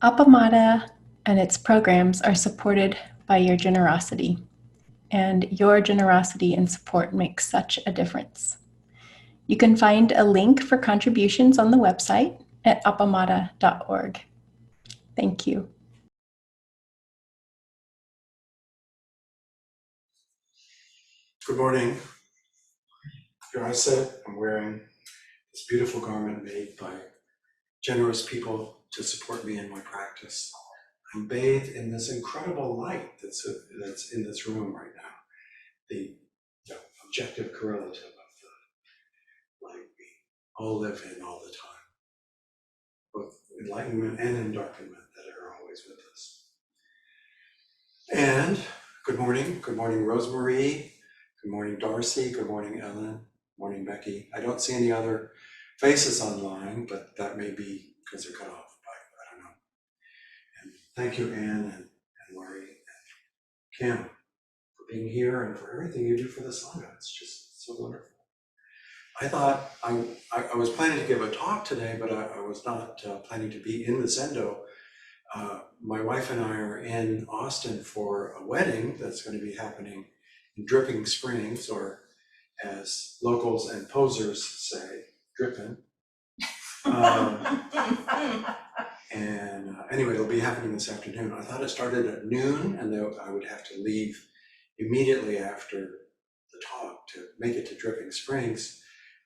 Appamada and its programs are supported by your generosity, and your generosity and support makes such a difference. You can find a link for contributions on the website at appamada.org. Thank you. Good morning. Here I sit, I'm wearing this beautiful garment made by generous people to support me in my practice. I'm bathed in this incredible light that's in this room right now. The objective correlative of the light we all live in all the time, both enlightenment and endarkenment that are always with us. And good morning Rosemarie, good morning Darcy, good morning Ellen, good morning Becky. I don't see any other faces online, but that may be because they're cut off by, I don't know. And thank you Anne and Laurie and Kim for being here and for everything you do for the Sangha. It's just so wonderful. I thought I was planning to give a talk today, but I was not planning to be in the Zendo. My wife and I are in Austin for a wedding that's going to be happening in Dripping Springs, or as locals and posers say, Drippin'. Anyway, it'll be happening this afternoon. I thought it started at noon and then I would have to leave immediately after the talk to make it to Dripping Springs.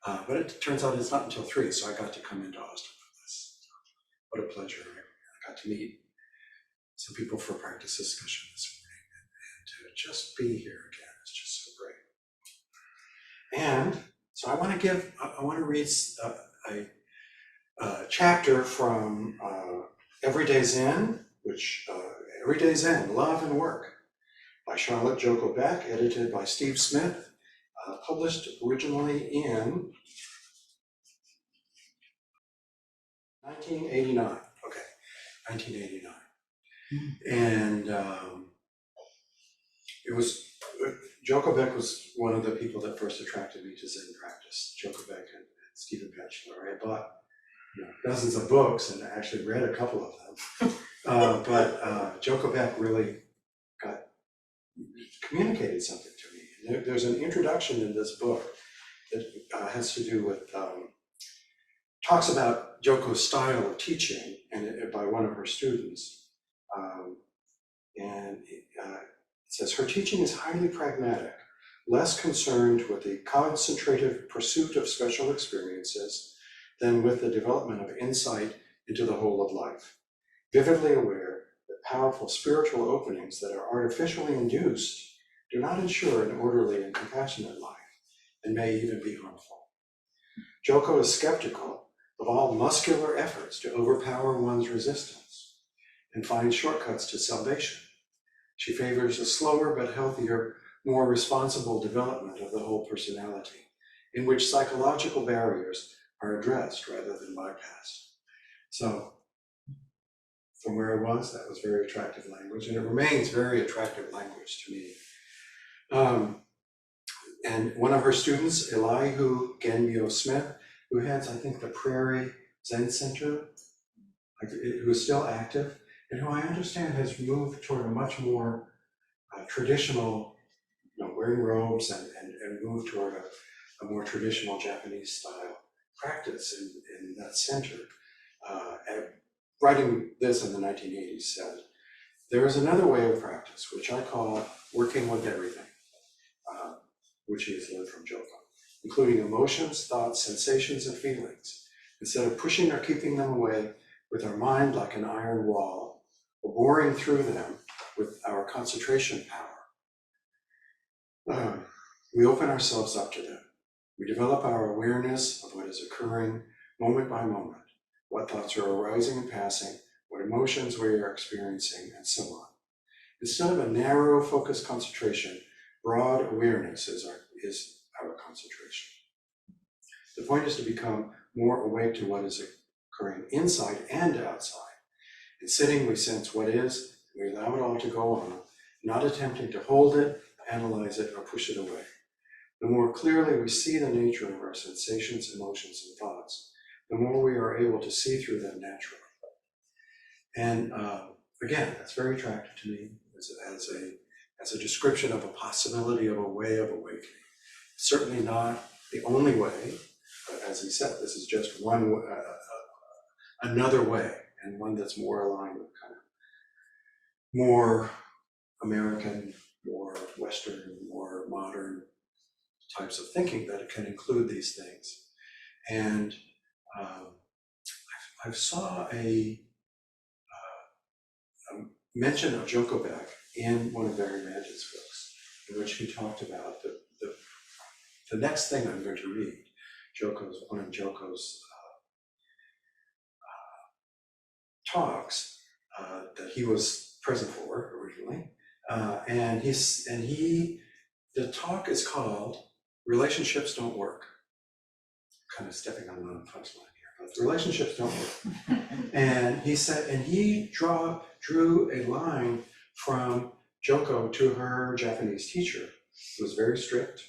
But it turns out it's not until 3, so I got to come into Austin for this. What a pleasure. I got to meet some people for practice discussion this morning, and to just be here again is just so great. And so I want to read a chapter from Everyday Zen, Everyday Zen, Love and Work, by Charlotte Joko Beck, edited by Steve Smith, published originally in 1989. Okay, 1989. And it was, Joko Beck was one of the people that first attracted me to Zen practice. Joko Beck and Stephen Batchelor. I bought dozens of books and actually read a couple of them. But Joko Beck really communicated something to me. And there's an introduction in this book that has to do with, talks about Joko's style of teaching and by one of her students. And it says, her teaching is highly pragmatic, less concerned with the concentrative pursuit of special experiences than with the development of insight into the whole of life. Vividly aware that powerful spiritual openings that are artificially induced do not ensure an orderly and compassionate life, and may even be harmful. Joko is skeptical of all muscular efforts to overpower one's resistance and find shortcuts to salvation. She favors a slower but healthier, more responsible development of the whole personality, in which psychological barriers are addressed rather than bypassed. So, from where I was, that was very attractive language, and it remains very attractive language to me. And one of her students, Elihu Genbyo Smith, who heads, I think, the Prairie Zen Center, who is still active, and who I understand has moved toward a much more traditional, wearing robes and moved toward a more traditional Japanese style practice in that center. Writing this in the 1980s said, there is another way of practice, which I call working with everything, which he has learned from Joko, including emotions, thoughts, sensations, and feelings. Instead of pushing or keeping them away with our mind like an iron wall, or boring through them with our concentration power, we open ourselves up to them. We develop our awareness of what is occurring moment by moment, what thoughts are arising and passing, what emotions we are experiencing, and so on. Instead of a narrow, focused concentration, broad awareness is our concentration. The point is to become more awake to what is occurring inside and outside. In sitting, we sense what is, and we allow it all to go on, not attempting to hold it, analyze it, or push it away. The more clearly we see the nature of our sensations, emotions, and thoughts, the more we are able to see through them naturally. And again, that's very attractive to me as a description of a possibility of a way of awakening. Certainly not the only way, but as he said, this is just one, another way, and one that's more aligned with kind of more American, more Western, more modern types of thinking that can include these things. And I saw a mention of Joko Beck in one of Barry Madge's books, in which he talked about the next thing I'm going to read. One of Joko's talks that he was present for originally, and the talk is called "Relationships Don't Work." Kind of stepping on the punchline here, but relationships don't work. And he said, and he drew a line from Joko to her Japanese teacher, who was very strict,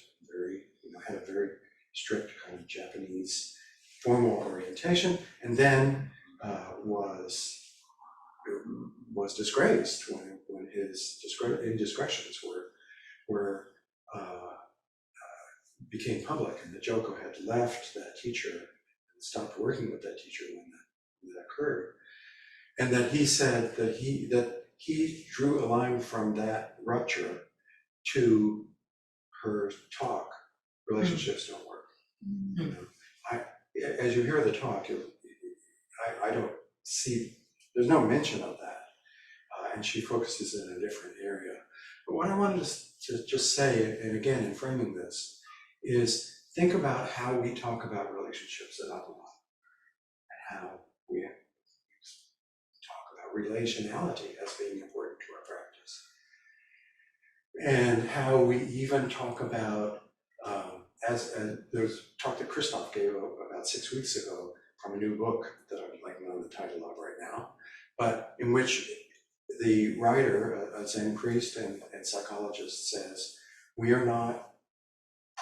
had a very strict kind of Japanese formal orientation, and then was disgraced when his indiscretions were became public, and that Joko had left that teacher and stopped working with that teacher when that occurred, and that he said that he drew a line from that rupture to her talk. Relationships don't work. You know, as you hear the talk, I don't see, there's no mention of that, and she focuses in a different area. But what I wanted to just say, and again in framing this, is think about how we talk about relationships at Appamada, and how we talk about relationality as being important to our practice, and how we even talk about there's a talk that Christoph gave about 6 weeks ago from a new book that I'm blanking on the title of right now, but in which the writer, a Zen priest and psychologist, says we are not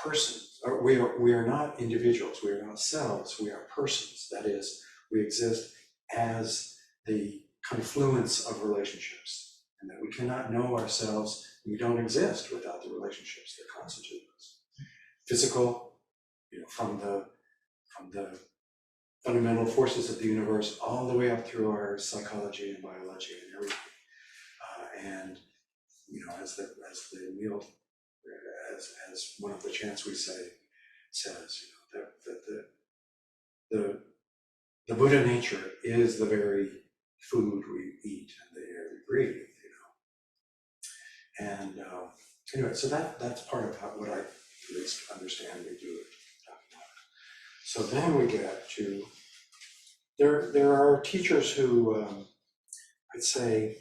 persons, or we are not individuals, we are not selves, we are persons. That is, we exist as the confluence of relationships, and that we cannot know ourselves, we don't exist without the relationships that constitute us. Physical, from the fundamental forces of the universe all the way up through our psychology and biology and everything. And as the meal, as one of the chants we say says, that the Buddha nature is the very food we eat and the air we breathe. And anyway, so that's part of what I at least understand we do it. So then we get to, there are teachers who, I'd say,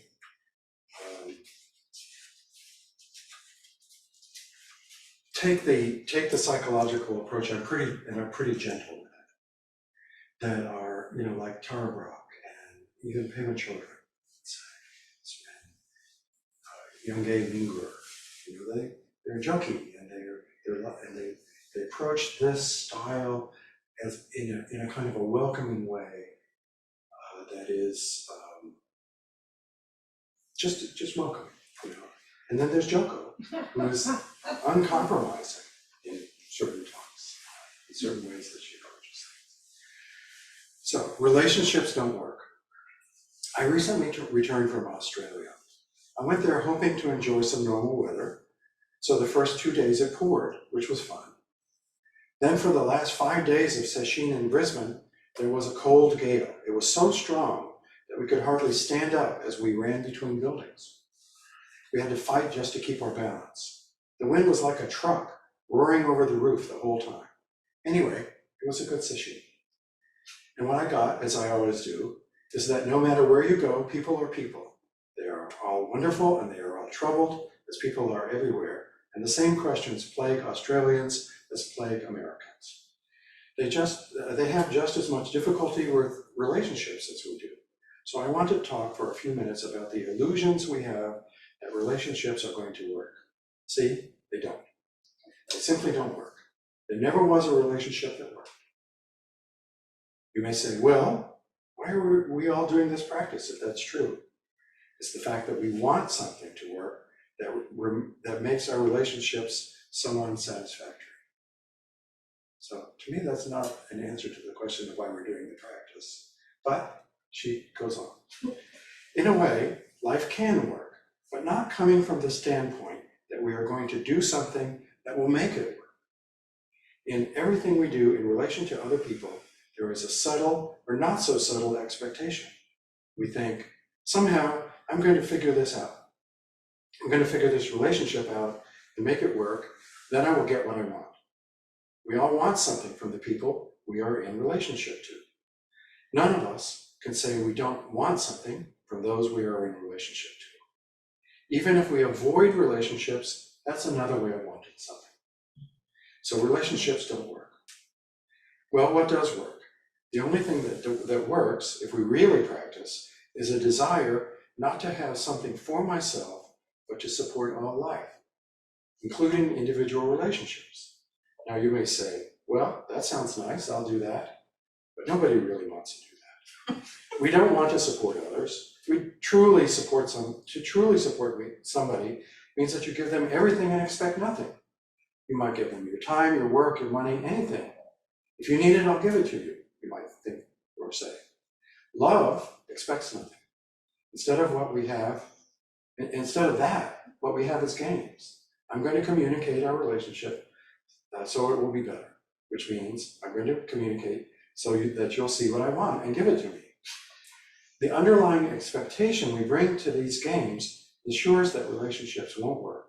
take the psychological approach and are pretty gentle with it, that are, like Tara Brach and even Pema Children, and Yongey Mingur, they're junky, and they approach this style as in a kind of a welcoming way that is just welcoming, And then there's Joko, who is uncompromising in certain talks, in certain ways that she approaches things. So relationships don't work. I recently returned from Australia. I went there hoping to enjoy some normal weather. So the first 2 days it poured, which was fun. Then for the last 5 days of sesshin in Brisbane, there was a cold gale. It was so strong that we could hardly stand up as we ran between buildings. We had to fight just to keep our balance. The wind was like a truck roaring over the roof the whole time. Anyway, it was a good sesshin. And what I got, as I always do, is that no matter where you go, people are people. They are all wonderful and they are all troubled, as people are everywhere. And the same questions plague Australians as plague Americans. They have just as much difficulty with relationships as we do. So I want to talk for a few minutes about the illusions we have that relationships are going to work. See, they don't. They simply don't work. There never was a relationship that worked. You may say, well, Why are we all doing this practice if that's true? It's the fact that we want something to work that makes our relationships so unsatisfactory. So to me, that's not an answer to the question of why we're doing the practice. But she goes on. In a way, life can work, but not coming from the standpoint that we are going to do something that will make it work. In everything we do in relation to other people, there is a subtle or not so subtle expectation. We think, somehow, I'm going to figure this out. I'm going to figure this relationship out and make it work, then I will get what I want. We all want something from the people we are in relationship to. None of us can say we don't want something from those we are in relationship to. Even if we avoid relationships, that's another way of wanting something. So relationships don't work. Well, what does work? The only thing that works, if we really practice, is a desire not to have something for myself, but to support all life, including individual relationships. Now you may say, well, that sounds nice, I'll do that. But nobody really wants to do that. We don't want to support others. To truly support somebody means that you give them everything and expect nothing. You might give them your time, your work, your money, anything. If you need it, I'll give it to you, you might think or say. Love expects nothing. Instead of that, what we have is games. I'm going to communicate our relationship so it will be better, which means I'm going to communicate so that you'll see what I want and give it to me. The underlying expectation we bring to these games ensures that relationships won't work.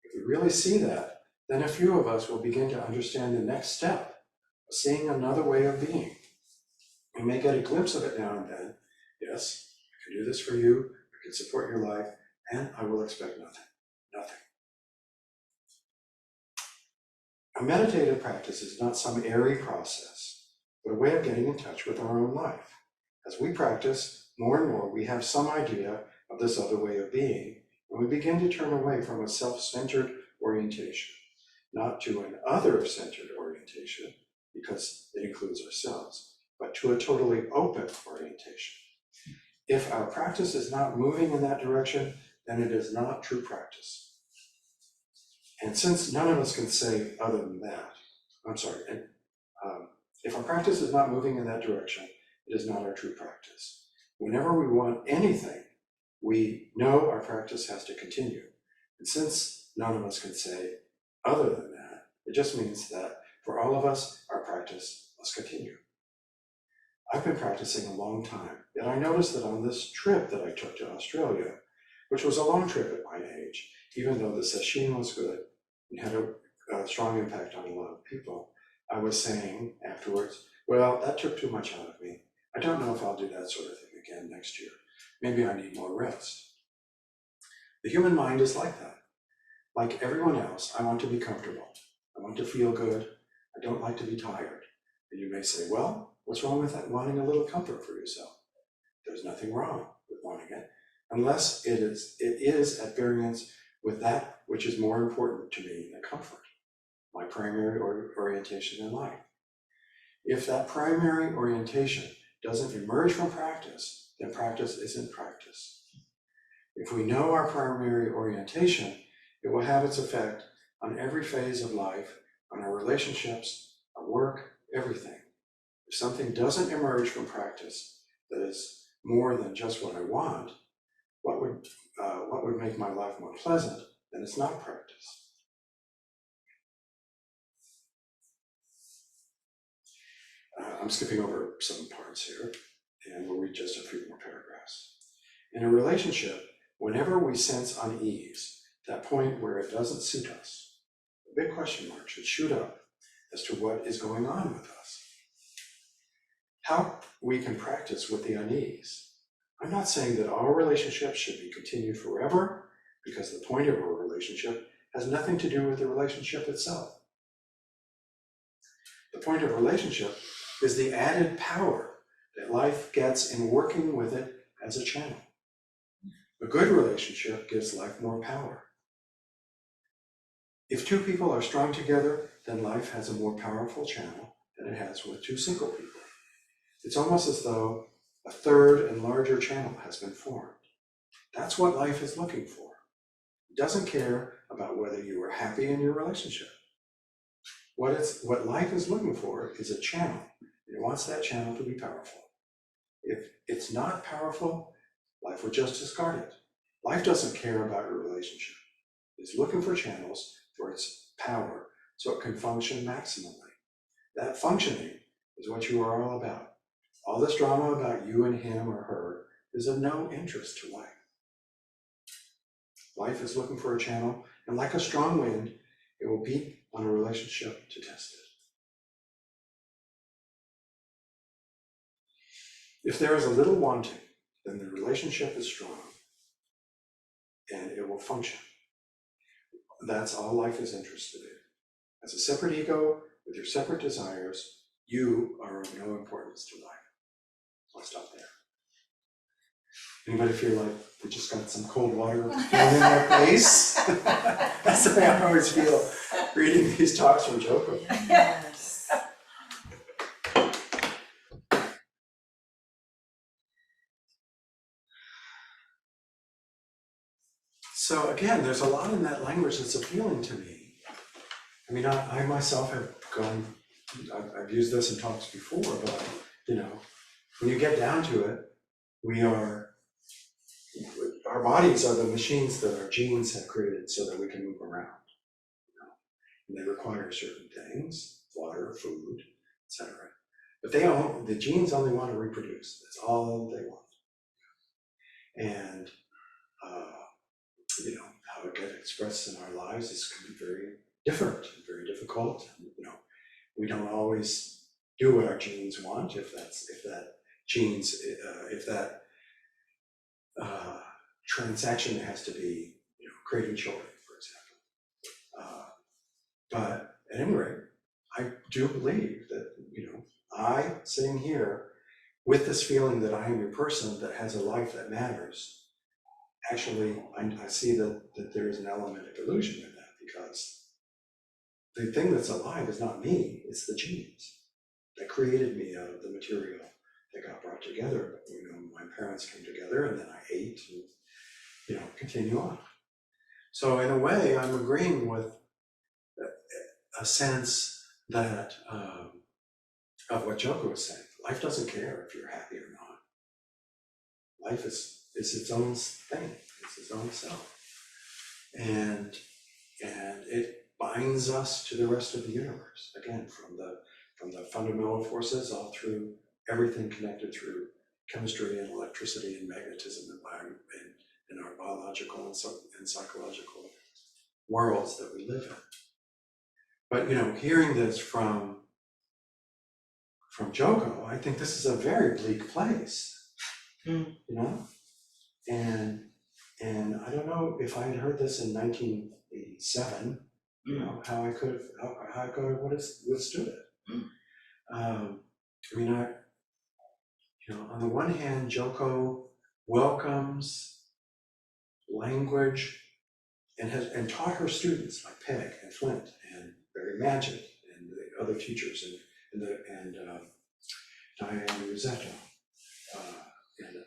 If we really see that, then a few of us will begin to understand the next step of seeing another way of being. We may get a glimpse of it now and then. Yes, I can do this for you, I can support your life, and I will expect nothing. Nothing. A meditative practice is not some airy process, but a way of getting in touch with our own life. As we practice, more and more we have some idea of this other way of being, and we begin to turn away from a self-centered orientation, not to an other-centered orientation, because it includes ourselves, but to a totally open orientation. If our practice is not moving in that direction, then it is not true practice. And since none of us can say other than that, if our practice is not moving in that direction, it is not our true practice. Whenever we want anything, we know our practice has to continue. And since none of us can say other than that, it just means that for all of us, our practice must continue. I've been practicing a long time, yet I noticed that on this trip that I took to Australia, which was a long trip at my age, even though the sesshin was good and had a strong impact on a lot of people, I was saying afterwards, well, that took too much out of me. I don't know if I'll do that sort of thing again next year. Maybe I need more rest. The human mind is like that. Like everyone else, I want to be comfortable. I want to feel good. I don't like to be tired. And you may say, well, what's wrong with that, wanting a little comfort for yourself? There's nothing wrong with wanting it, unless it is at variance with that which is more important to me than comfort, my primary orientation in life. If that primary orientation doesn't emerge from practice, then practice isn't practice. If we know our primary orientation, it will have its effect on every phase of life, on our relationships, our work, everything. If something doesn't emerge from practice that is more than just what I want, what would make my life more pleasant, then it's not practice. I'm skipping over some parts here, and we'll read just a few more paragraphs. In a relationship, whenever we sense unease, that point where it doesn't suit us, a big question mark should shoot up as to what is going on with us. How we can practice with the unease. I'm not saying that all relationships should be continued forever, because the point of a relationship has nothing to do with the relationship itself. The point of a relationship is the added power that life gets in working with it as a channel. A good relationship gives life more power. If two people are strong together, then life has a more powerful channel than it has with two single people. It's almost as though a third and larger channel has been formed. That's what life is looking for. It doesn't care about whether you are happy in your relationship. What life is looking for is a channel. It wants that channel to be powerful. If it's not powerful, life would just discard it. Life doesn't care about your relationship. It's looking for channels for its power so it can function maximally. That functioning is what you are all about. All this drama about you and him or her is of no interest to life. Life is looking for a channel, and like a strong wind, it will beat on a relationship to test it. If there is a little wanting, then the relationship is strong and it will function. That's all life is interested in. As a separate ego with your separate desires, you are of no importance to life. I'll stop there. Anybody feel like they just got some cold water thrown in their face? That's the way I always feel reading these talks from Joko. Yes. So again, there's a lot in that language that's appealing to me. I mean, I myself have I've used this in talks before, but when you get down to it, our bodies are the machines that our genes have created so that we can move around. And they require certain things, water, food, etc. But the genes only want to reproduce. That's all they want. And how it gets expressed in our lives can be very different and very difficult. We don't always do what our genes want if that transaction has to be creating children, for example. But at any rate, I do believe that I sitting here with this feeling that I am a person that has a life that matters. Actually, I see that there is an element of illusion in that, because the thing that's alive is not me, it's the genes that created me out of the material that got brought together. My parents came together and then I ate and continue on. So in a way, I'm agreeing with a sense that of what Joko was saying. Life doesn't care if you're happy or not. Life is its own thing, it's its own self. And it binds us to the rest of the universe, again, from the fundamental forces all through everything connected through chemistry and electricity and magnetism and our biological and psychological worlds that we live in. But hearing this from Joko, I think this is a very bleak place. And I don't know if I had heard this in 1987, how I could have withstood it. On the one hand, Joko welcomes language and taught her students like Beck and Flint and Barry Magid and the other teachers and Diane Rossetto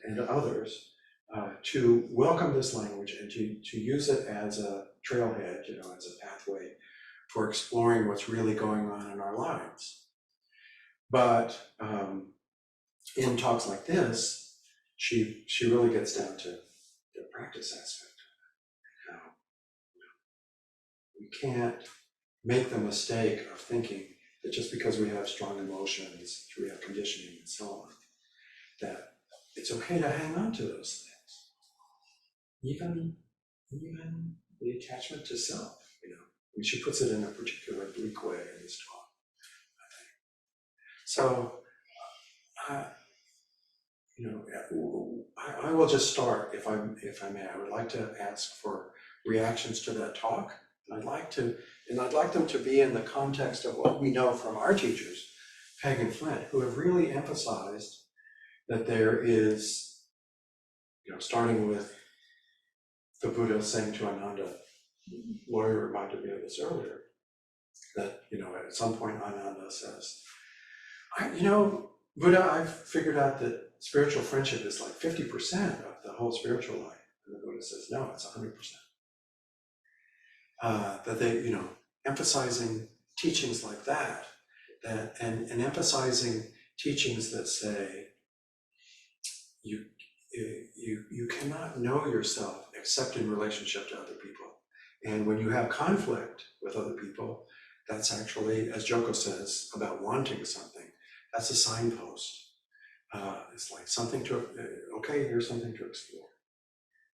and others to welcome this language and to use it as a trailhead, as a pathway for exploring what's really going on in our lives. But in talks like this, she really gets down to the practice aspect of it. How we can't make the mistake of thinking that just because we have strong emotions, we have conditioning and so on, that it's okay to hang on to those things. Even the attachment to self, and she puts it in a particular bleak way in this talk, I think. So, I will just start, if I may. I would like to ask for reactions to that talk, and I'd like them to be in the context of what we know from our teachers, Beck and Flint, who have really emphasized that there is, starting with the Buddha saying to Ananda, Lawyer reminded me of this earlier, that at some point Ananda says, Buddha, I've figured out that spiritual friendship is like 50% of the whole spiritual life. And the Buddha says, no, it's 100%. That they, emphasizing teachings like that, and emphasizing teachings that say you cannot know yourself except in relationship to other people. And when you have conflict with other people, that's actually, as Joko says about wanting something, that's a signpost. It's like something to, okay, here's something to explore.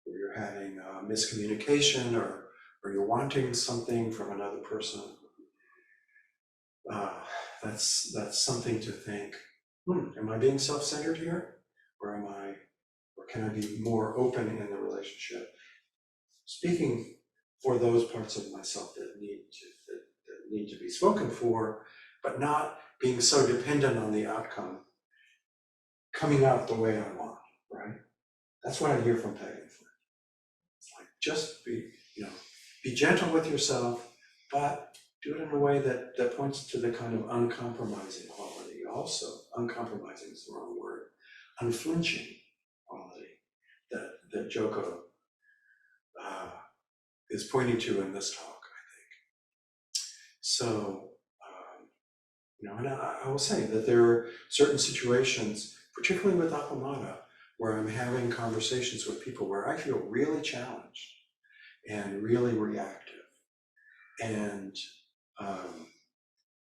Or you're having miscommunication, or you're wanting something from another person. That's something to think, am I being self-centered here? Or can I be more open in the relationship? Speaking for those parts of myself that need to be spoken for, but not being so dependent on the outcome coming out the way I want, right? That's what I hear from Peg and Flint. It's like, just be gentle with yourself, but do it in a way that points to the kind of uncompromising quality. Also, uncompromising is the wrong word, unflinching quality that Joko is pointing to in this talk, I think. So, and I will say that there are certain situations, particularly with Appamada, where I'm having conversations with people where I feel really challenged and really reactive. And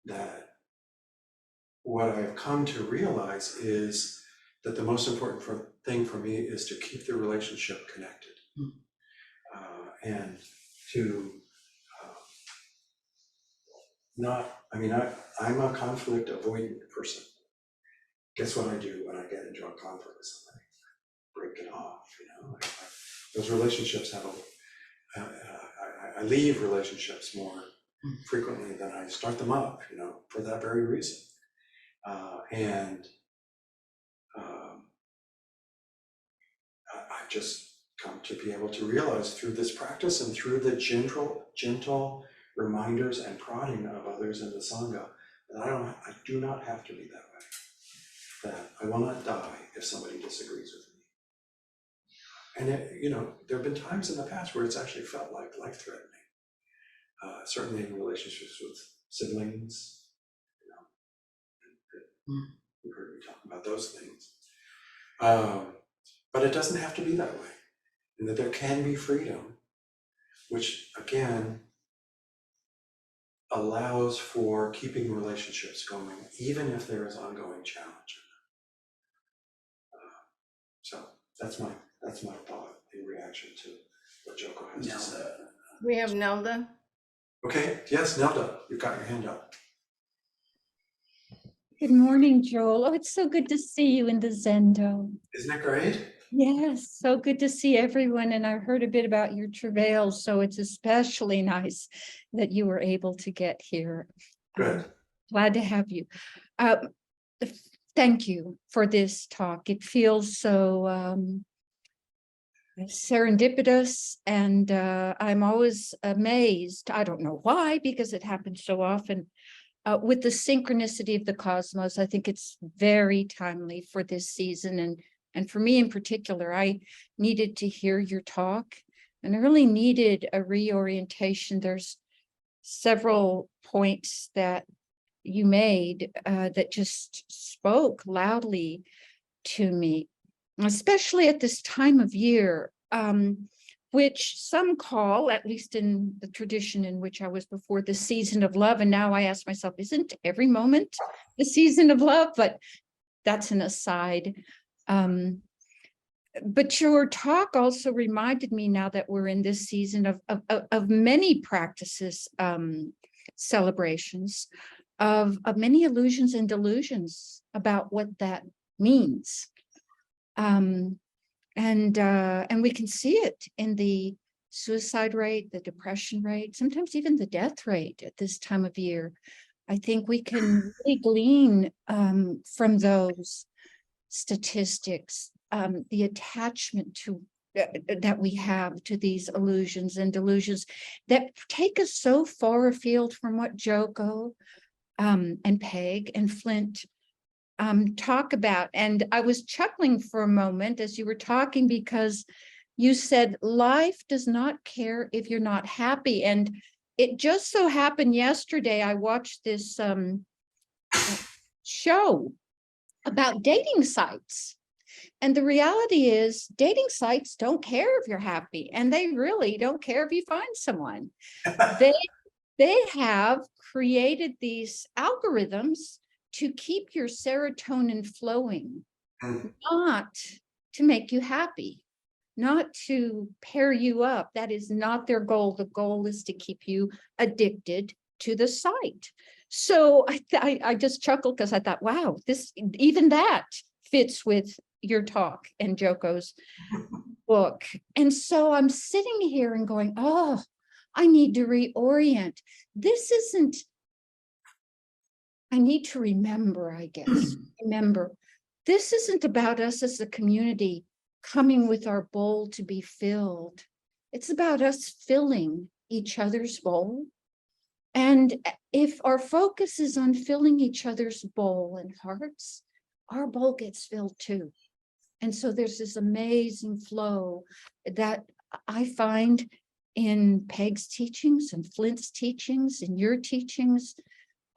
that what I've come to realize is that the most important thing for me is to keep the relationship connected. And to I'm a conflict avoidant person. Guess what I do when I get into a conflict with somebody? Break it off, those relationships have I leave relationships more frequently than I start them up, for that very reason. I've just come to be able to realize through this practice and through the gentle reminders and prodding of others in the Sangha that I do not have to be that way. That I will not die if somebody disagrees with me. And there have been times in the past where it's actually felt like life-threatening. Certainly in relationships with siblings, you've heard me talk about those things. But it doesn't have to be that way. And that there can be freedom, which again allows for keeping relationships going, even if there is ongoing challenge in them. So that's my thought in reaction to what Joko has to say. We have Nelda. Okay, yes, Nelda, you've got your hand up. Good morning, Joel. Oh, it's so good to see you in the Zendo. Isn't it great? Yes, so good to see everyone. And I heard a bit about your travails, so it's especially nice that you were able to get here. Good. Glad to have you. Thank you for this talk. It feels so serendipitous, and I'm always amazed. I don't know why, because it happens so often. With the synchronicity of the cosmos, I think it's very timely for this season. And for me in particular, I needed to hear your talk, and I really needed a reorientation. There's several points that you made that just spoke loudly to me, especially at this time of year, which some call, at least in the tradition in which I was before, the season of love. And now I ask myself, isn't every moment the season of love? But that's an aside. But your talk also reminded me, now that we're in this season of many practices, celebrations, of many illusions and delusions about what that means. And we can see it in the suicide rate, the depression rate, sometimes even the death rate at this time of year. I think we can really glean from those statistics, the attachment to that we have to these illusions and delusions that take us so far afield from what Joko and Peg and Flint talk about. And I was chuckling for a moment as you were talking, because you said life does not care if you're not happy. And it just so happened yesterday, I watched this show about dating sites. And the reality is dating sites don't care if you're happy, and they really don't care if you find someone. They have created these algorithms to keep your serotonin flowing, not to make you happy, not to pair you up. That is not their goal. The goal is to keep you addicted to the site. So I just chuckled because I thought, wow, even that fits with your talk and Joko's book. And so I'm sitting here and going, oh, I need to reorient. I need to remember, I guess, this isn't about us as a community coming with our bowl to be filled. It's about us filling each other's bowl. And if our focus is on filling each other's bowl and hearts, our bowl gets filled too. And so there's this amazing flow that I find in Peg's teachings and Flint's teachings and your teachings,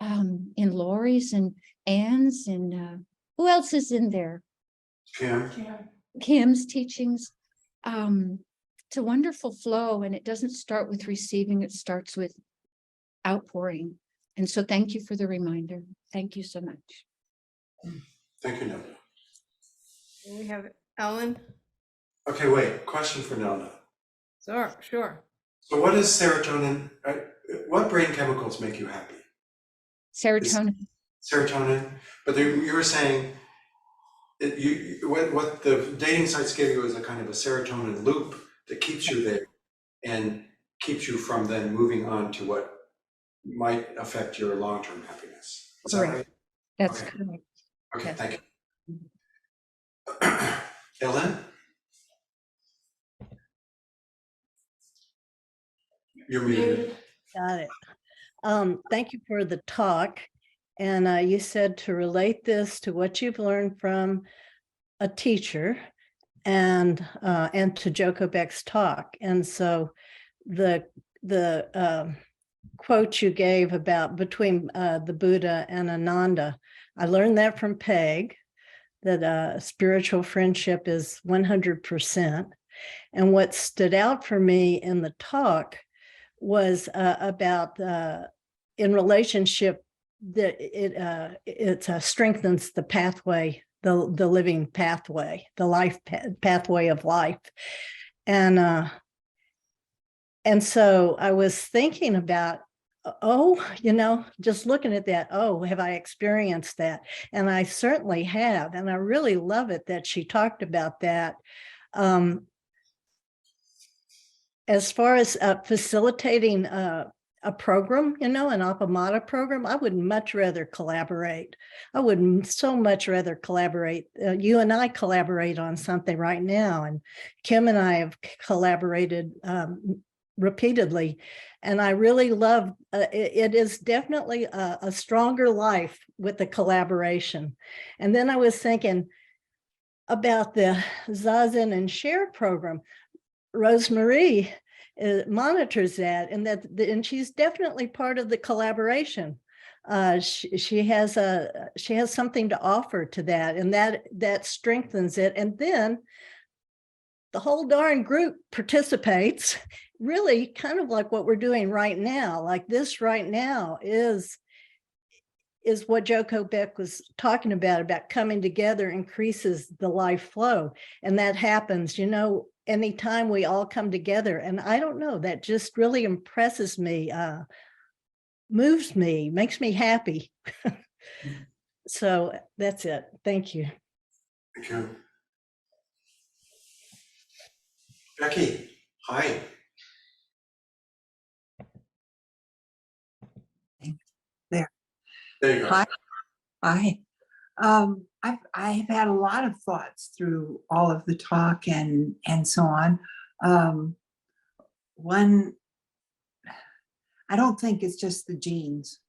in Lori's and Anne's, and who else is in there? Kim's teachings. It's a wonderful flow, and it doesn't start with receiving, it starts with outpouring. And so thank you for the reminder. Thank you so much. Thank you, Nelda. We have Ellen. Okay, wait, question for Nelda. Sure. So what is serotonin? What brain chemicals make you happy? Serotonin. Serotonin, but you were saying that what the dating sites give you is a kind of a serotonin loop that keeps you there and keeps you from then moving on to what might affect your long-term happiness. Is that right? That's okay. correct. Okay, Yes. thank you. Ellen? You're muted. Got it. Thank you for the talk. And you said to relate this to what you've learned from a teacher and to Joko Beck's talk. And so the quote you gave about between the Buddha and Ananda, I learned that from Peg, that spiritual friendship is 100%. And what stood out for me in the talk was about in relationship that it strengthens the pathway, the living pathway, the life pathway of life. And so I was thinking about, just looking at that, have I experienced that? And I certainly have. And I really love it that she talked about that. As far as facilitating a program, an Appamada program, I would much rather collaborate. I would so much rather collaborate. You and I collaborate on something right now, and Kim and I have collaborated repeatedly. And I really love, it is definitely a stronger life with the collaboration. And then I was thinking about the Zazen and Share program. Rosemarie monitors that, and she's definitely part of the collaboration. She has something to offer to that, and that strengthens it. And then the whole darn group participates, really kind of like what we're doing right now. Like this right now is what Joko Beck was talking about coming together increases the life flow. And that happens, anytime we all come together. And I don't know, that just really impresses me, moves me, makes me happy. So that's it. Thank you. Thank you. Becky, hi. There you go. Hi. I've had a lot of thoughts through all of the talk and so on. One, I don't think it's just the genes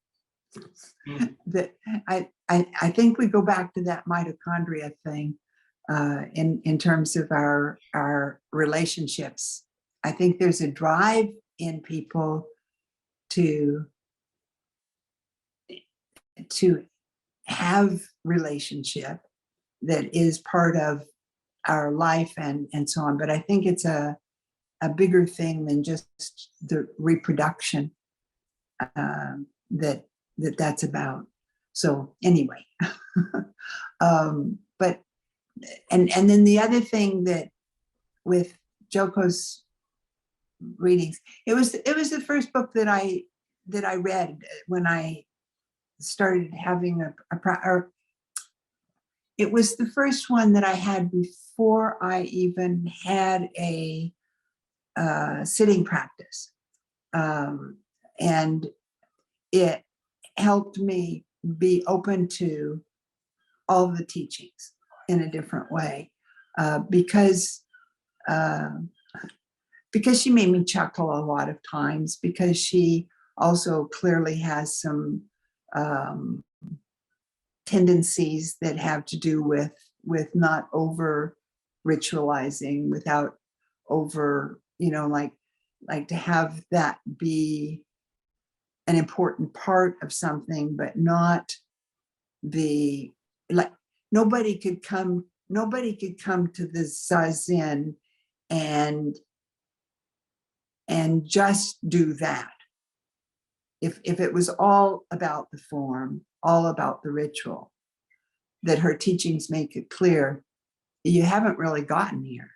that I think we go back to that mitochondria thing in terms of our relationships. I think there's a drive in people to have relationship that is part of our life and so on. But I think it's a bigger thing than just the reproduction that's about. So anyway, but and then the other thing that with Joko's readings, it was the first book that I read when I started having or it was the first one that I had before I even had a sitting practice, and it helped me be open to all the teachings in a different way, because she made me chuckle a lot of times, because she also clearly has some tendencies that have to do with not over ritualizing, without over, like to have that be an important part of something, but not the, like, nobody could come to the Zazen and just do that. If it was all about the form, all about the ritual, that her teachings make it clear, you haven't really gotten here.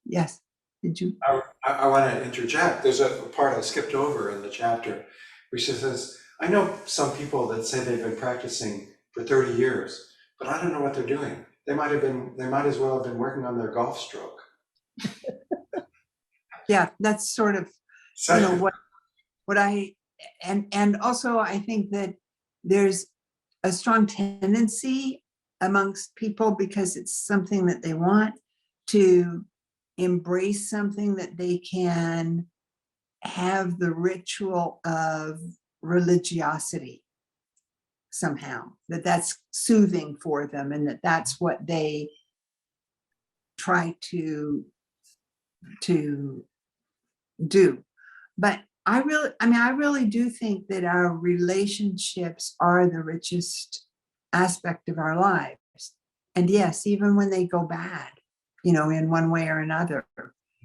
Yes, did you? I want to interject. There's a part I skipped over in the chapter, which says, I know some people that say they've been practicing for 30 years, but I don't know what they're doing. They might as well have been working on their golf stroke. Yeah, that's sort of, what I, and also I think that there's a strong tendency amongst people, because it's something that they want, to embrace something that they can have the ritual of religiosity somehow, that's soothing for them, and that's what they try to do. But I really do think that our relationships are the richest aspect of our lives. And yes, even when they go bad, in one way or another.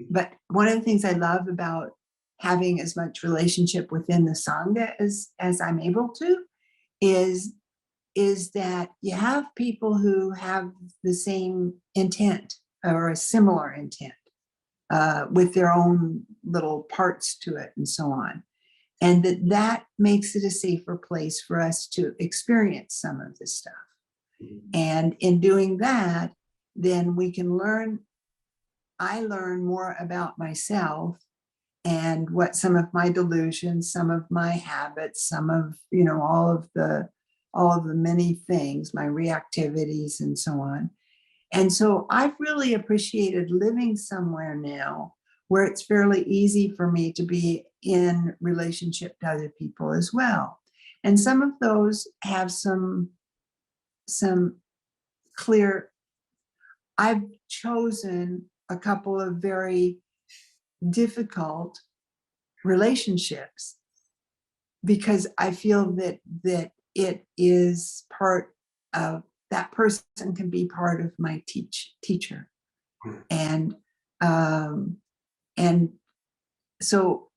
But one of the things I love about having as much relationship within the Sangha as I'm able to is that you have people who have the same intent or a similar intent, with their own little parts to it and so on. And that makes it a safer place for us to experience some of this stuff. And in doing that, then we can I learn more about myself and what some of my delusions, some of my habits, some of, all of the many things, my reactivities and so on. And so I've really appreciated living somewhere now where it's fairly easy for me to be in relationship to other people as well. And some of those have some clear, I've chosen a couple of very difficult relationships because I feel that it is part of, that person can be part of my teacher. And so,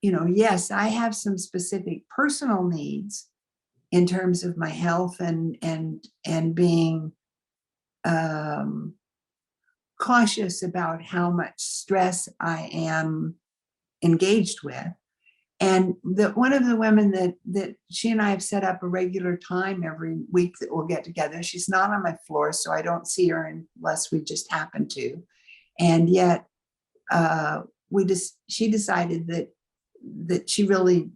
yes, I have some specific personal needs in terms of my health and being cautious about how much stress I am engaged with. And one of the women that she and I have set up a regular time every week that we'll get together. She's not on my floor, so I don't see her unless we just happen to. And yet, she decided that she really,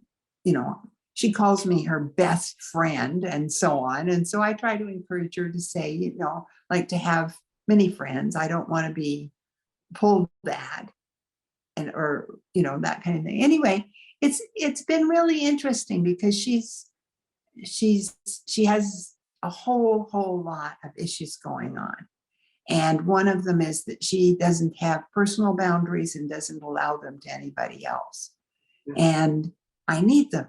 she calls me her best friend and so on. And so I try to encourage her to say, like to have many friends. I don't want to be pulled bad or that kind of thing. Anyway, it's been really interesting because she's she has a whole lot of issues going on. And one of them is that she doesn't have personal boundaries and doesn't allow them to anybody else. And I need them.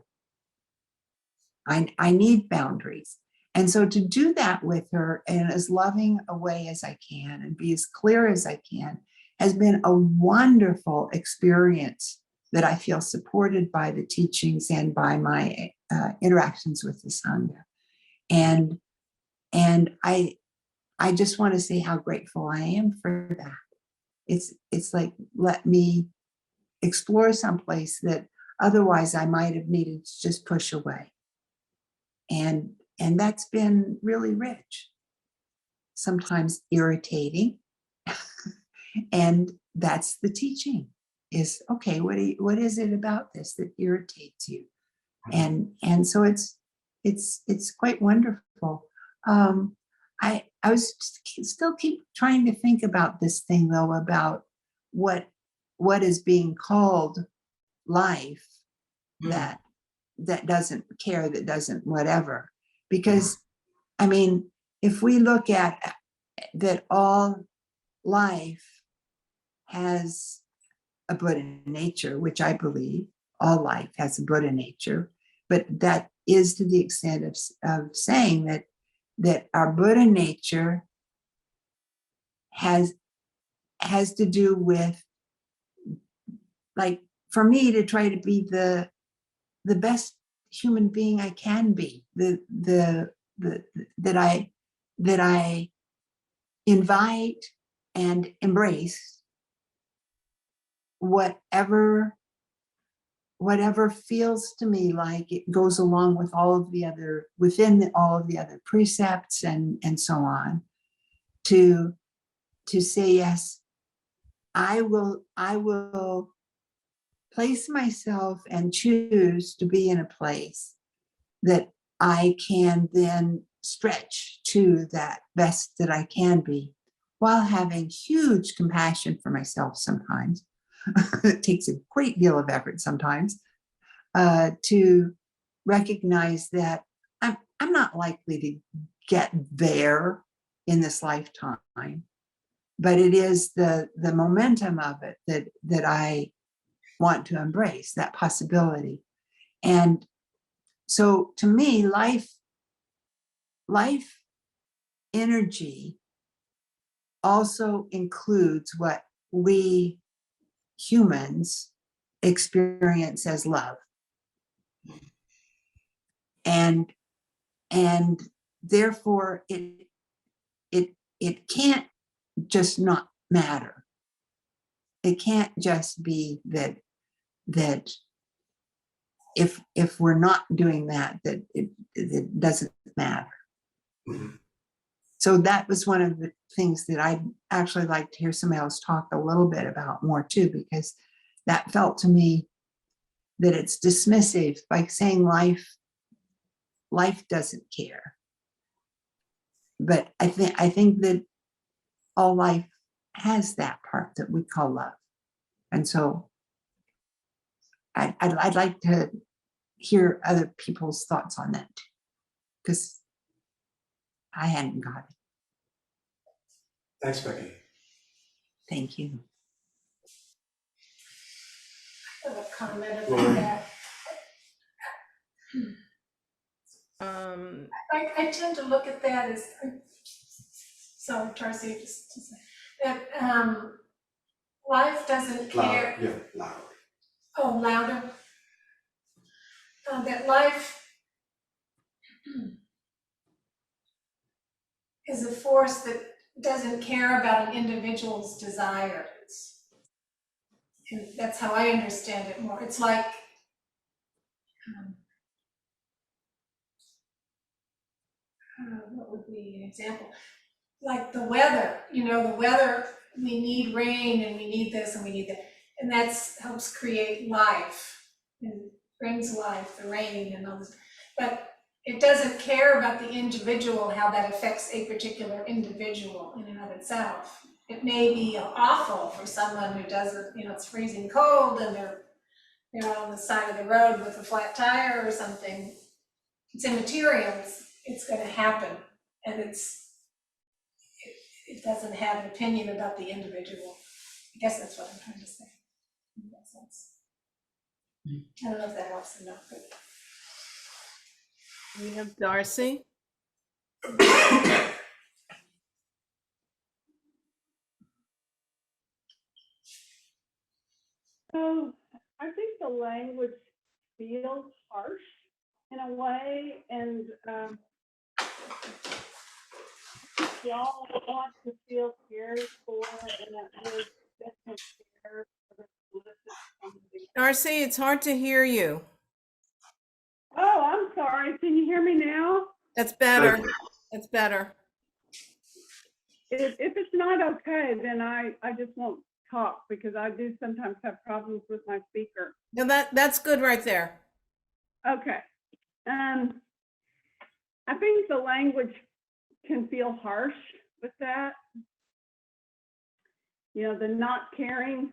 I need boundaries. And so to do that with her in as loving a way as I can and be as clear as I can has been a wonderful experience that I feel supported by the teachings and by my interactions with the Sangha. And I just want to say how grateful I am for that. It's like, let me explore someplace that otherwise I might have needed to just push away. And that's been really rich, sometimes irritating. And that's the teaching is, okay, what is it about this that irritates you? And so it's quite wonderful. I was still keep trying to think about this thing though, about what is being called life that doesn't care, that doesn't whatever. Because I mean, if we look at that, all life has a Buddha nature, which I believe all life has a Buddha nature, but that is to the extent of saying that our Buddha nature has to do with, like, for me to try to be the best human being I can be, that I invite and embrace whatever feels to me like it goes along with all of the other, within all of the other precepts and so on, to say, yes, I will place myself and choose to be in a place that I can then stretch to that best that I can be, while having huge compassion for myself sometimes. It takes a great deal of effort sometimes to recognize that I'm not likely to get there in this lifetime, but it is the momentum of it that I want to embrace, that possibility. And so to me, life energy also includes what we humans experience as love. And therefore it can't just not matter. It can't just be that if we're not doing that it doesn't matter. Mm-hmm. So that was one of the things that I'd actually like to hear somebody else talk a little bit about more too, because that felt to me that it's dismissive by saying life doesn't care. But I think that all life has that part that we call love. And so I'd like to hear other people's thoughts on that, because I hadn't got it. Thanks, Becky. Thank you. I have a comment about that. I tend to look at that as, sorry, Darcy, just to say, that life doesn't care. Yeah, louder. Oh, louder. That life is a force that doesn't care about an individual's desires. And that's how I understand it more. It's like, what would be an example? Like the weather, the weather, we need rain and we need this and we need that. And that helps create life and brings life, the rain and all this. But it doesn't care about the individual, how that affects a particular individual in and of itself. It may be awful for someone who doesn't, it's freezing cold and they're on the side of the road with a flat tire or something. it's immaterial, it's gonna happen, and it doesn't have an opinion about the individual. I guess that's what I'm trying to say, in that sense. I don't know if that helps or not, but. We have Darcy. So I think the language feels harsh in a way, and we all want to feel cared for, and that word definitely care sort of elicits something. Darcy, it's hard to hear you. Oh, I'm sorry. Can you hear me now? That's better. That's better. If it's not okay, then I just won't talk, because I do sometimes have problems with my speaker. No, that's good right there. Okay. I think the language can feel harsh with that. You know, the not caring.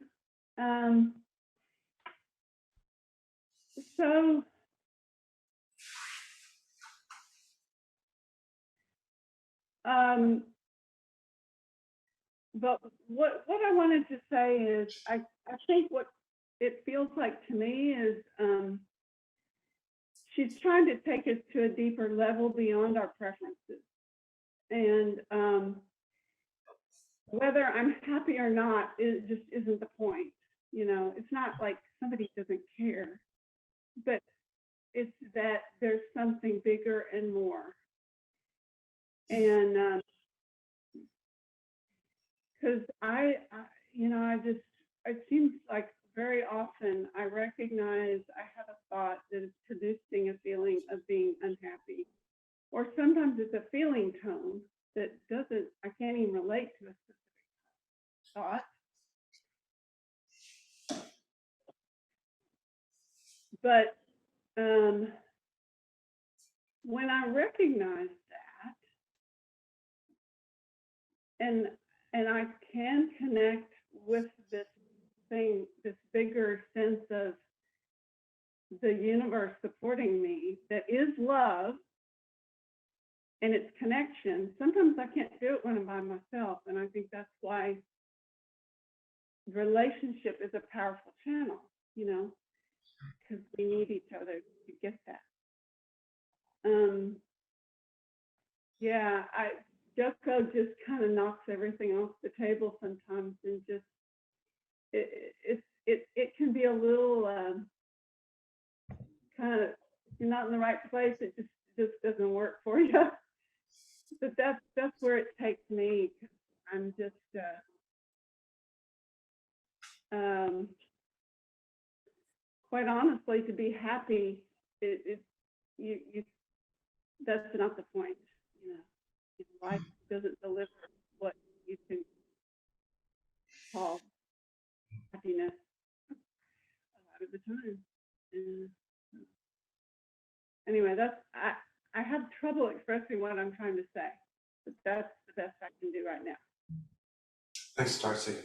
But what I wanted to say is, I think what it feels like to me is she's trying to take us to a deeper level beyond our preferences. And whether I'm happy or not, it just isn't the point. You know, it's not like somebody doesn't care, but it's that there's something bigger and more. And because it seems like very often I recognize I have a thought that is producing a feeling of being unhappy, or sometimes it's a feeling tone that I can't even relate to a specific thought. But when I recognize that, and I can connect with this thing, this bigger sense of the universe supporting me that is love and its connection. Sometimes I can't do it when I'm by myself, and I think that's why relationship is a powerful channel, you know, because we need each other to get that. Joko just kind of knocks everything off the table sometimes, and just it can be a little kind of, you're not in the right place. It just doesn't work for you. But that's where it takes me. I'm just quite honestly, to be happy, that's not the point. You know, life doesn't deliver what you can call happiness a lot of the time. And anyway, I have trouble expressing what I'm trying to say, but that's the best I can do right now. Thanks, Darcy.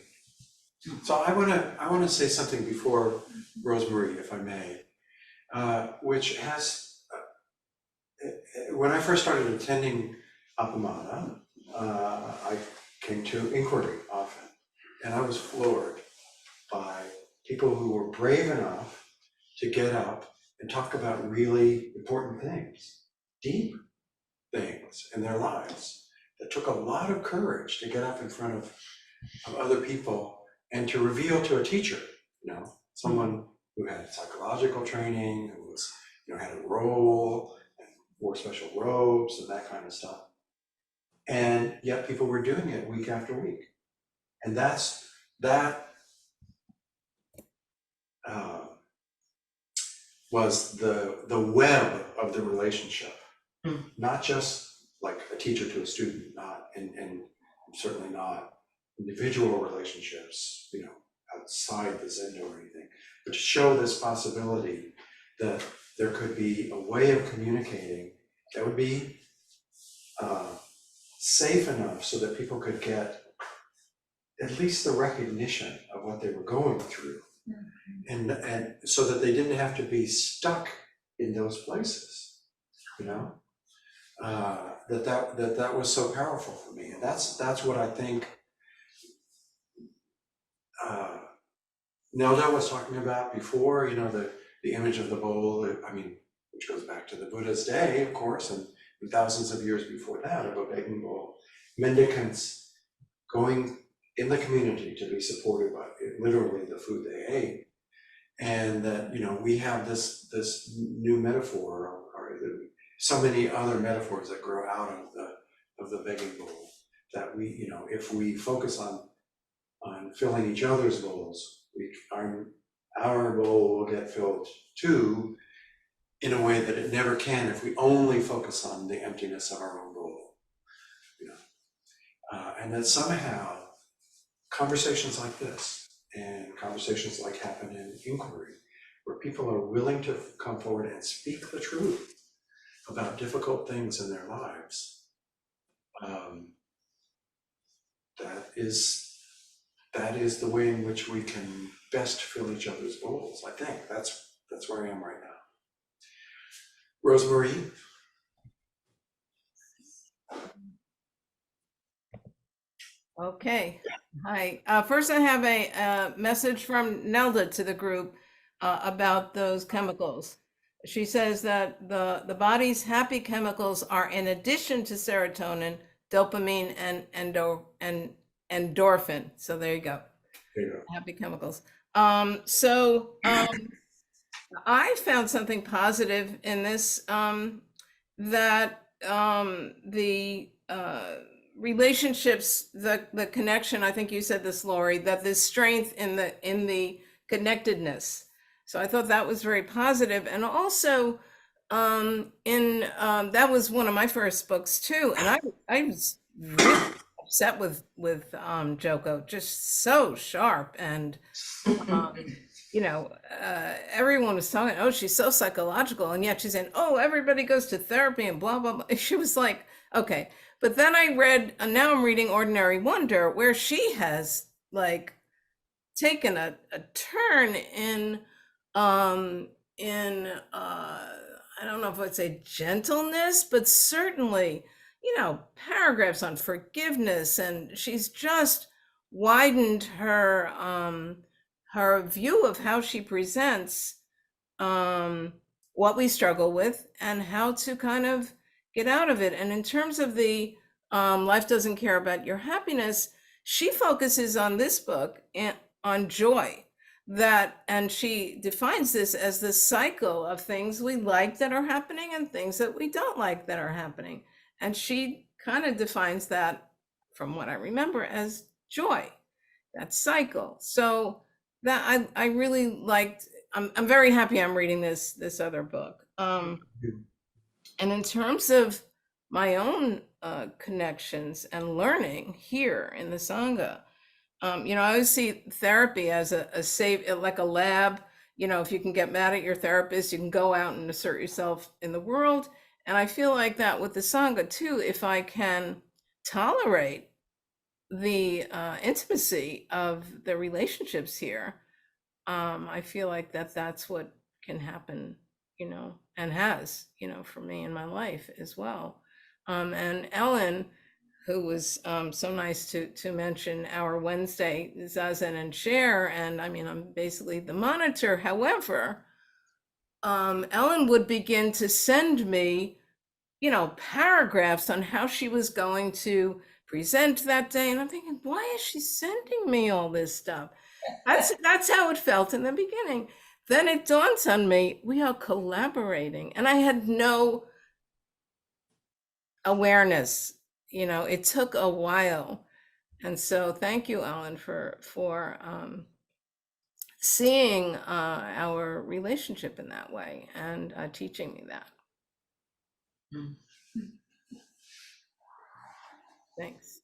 So I want to say something before Rosemarie, if I may, which has, when I first started attending Appamada, I came to inquiry often, and I was floored by people who were brave enough to get up and talk about really important things, deep things in their lives that took a lot of courage to get up in front of other people and to reveal to a teacher, you know, someone who had psychological training, who was, you know, had a role and wore special robes and that kind of stuff. And yet people were doing it week after week. And that was the web of the relationship, not just like a teacher to a student, not and certainly not individual relationships, you know, outside the Zen or anything, but to show this possibility that there could be a way of communicating that would be safe enough so that people could get at least the recognition of what they were going through, and so that they didn't have to be stuck in those places. you know? That was so powerful for me. And that's what I think Nelda was talking about before, you know, the image of the bowl, I mean, which goes back to the Buddha's day, of course, and thousands of years before that, of a begging bowl. Mendicants going in the community to be supported by literally the food they ate. And that, you know, we have this new metaphor, or so many other metaphors that grow out of the begging bowl, that we, you know, if we focus on filling each other's bowls, our bowl will get filled too, in a way that it never can if we only focus on the emptiness of our own bowl, you know. And that somehow conversations like this and conversations like happen in inquiry, where people are willing to come forward and speak the truth about difficult things in their lives, that is the way in which we can best fill each other's bowls. I think that's where I am right now. Rosemarie? Okay. Hi. First, I have a message from Nelda to the group about those chemicals. She says that the body's happy chemicals are in addition to serotonin, dopamine, and endorphin. So there you go. There you go. Happy chemicals. I found something positive in this, that the relationships, the connection, I think you said this, Lori, that there's strength in the connectedness. So I thought that was very positive. And also that was one of my first books too. And I was really upset with Joko, just so sharp. And you know, everyone was talking, oh, she's so psychological. And yet she's saying, oh, everybody goes to therapy and blah, blah, blah. She was like, okay. But then I read, now I'm reading Ordinary Wonder, where she has like taken a turn in I don't know if I'd say gentleness, but certainly, you know, paragraphs on forgiveness. And she's just widened her view of how she presents what we struggle with and how to kind of get out of it. And in terms of the life doesn't care about your happiness, she focuses on this book and on joy, and she defines this as the cycle of things we like that are happening and things that we don't like that are happening. And she kind of defines that, from what I remember, as joy, that cycle. So that I really liked. I'm very happy I'm reading this other book. And in terms of my own connections and learning here in the Sangha, you know, I always see therapy as a safe, like a lab. You know, if you can get mad at your therapist, you can go out and assert yourself in the world. And I feel like that with the Sangha too. If I can tolerate the intimacy of the relationships here, I feel like that's what can happen, you know, and has, you know, for me in my life as well. And Ellen, who was so nice to mention our Wednesday Zazen and Share, and I mean, I'm basically the monitor. However, Ellen would begin to send me, you know, paragraphs on how she was going to present that day. And I'm thinking, why is she sending me all this stuff? That's how it felt in the beginning. Then it dawns on me, we are collaborating. And I had no awareness, you know, it took a while. And so thank you, Ellen, for seeing our relationship in that way and teaching me that. Thanks.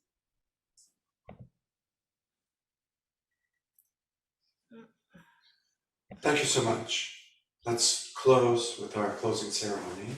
Thank you so much. Let's close with our closing ceremony.